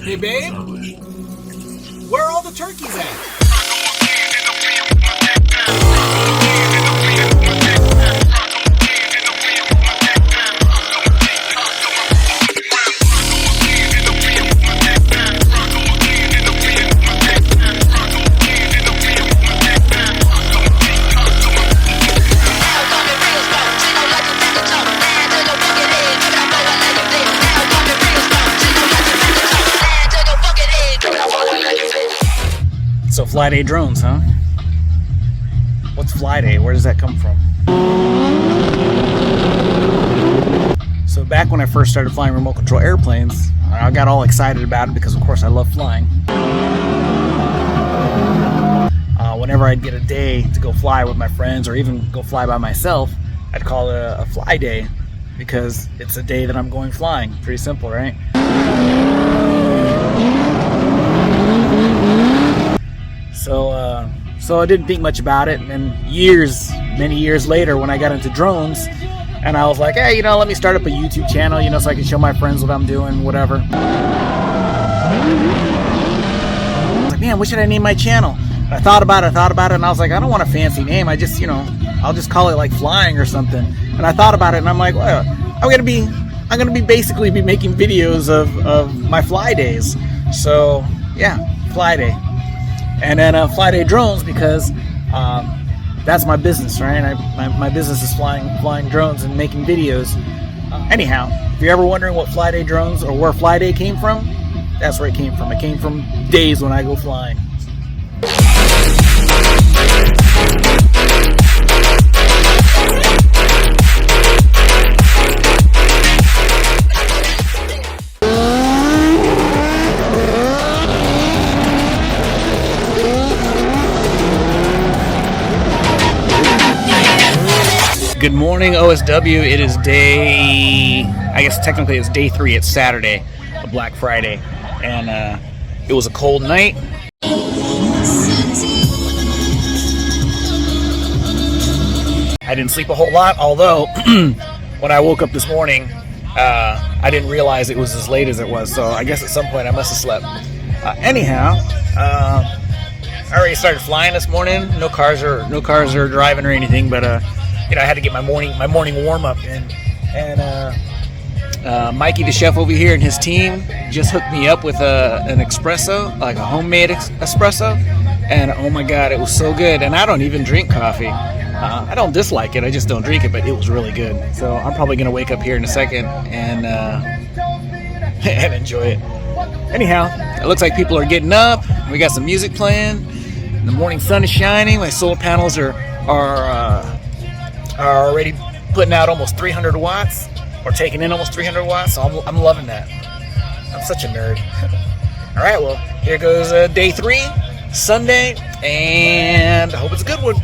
Hey babe, where are all the turkeys at? So Fly Day drones, huh? What's Fly Day? Where does that come from? So back when I first started flying remote control airplanes, I got all excited about it because of course I love flying. Whenever I'd get a day to go fly with my friends or even go fly by myself, I'd call it a fly day because it's a day that I'm going flying. Pretty simple, right? So I didn't think much about it, and then many years later when I got into drones, and I was like, hey, let me start up a YouTube channel, so I can show my friends what I'm doing, whatever. I was like, man, what should I name my channel? And I thought about it, and I was like, I don't want a fancy name. I just, I'll just call it like flying or something. And I thought about it, and I'm like, well, I'm gonna be basically making videos of my fly days. So yeah, Fly Day. And then Fly Day drones because that's my business, right? My business is flying drones and making videos. Anyhow, if you're ever wondering what Fly Day drones or where Fly Day came from, that's where it came from. It came from days when I go flying. Good morning, OSW. It is I guess technically it's day 3. It's Saturday of Black Friday. And it was a cold night. I didn't sleep a whole lot, although when I woke up this morning, I didn't realize it was as late as it was. So I guess at some point I must have slept. Anyhow, I already started flying this morning. No cars are driving or anything, but I had to get my morning warm up, and Mikey, the chef over here, and his team just hooked me up with an espresso, like a homemade espresso, and oh my god, it was so good. And I don't even drink coffee. I don't dislike it, I just don't drink it, but it was really good. So I'm probably gonna wake up here in a second and and enjoy it. Anyhow, it looks like people are getting up. We got some music playing. The morning sun is shining. My solar panels are already putting out almost 300 watts, or taking in almost 300 watts, so I'm loving that. I'm such a nerd. All right, well, here goes day 3, Sunday, and I hope it's a good one.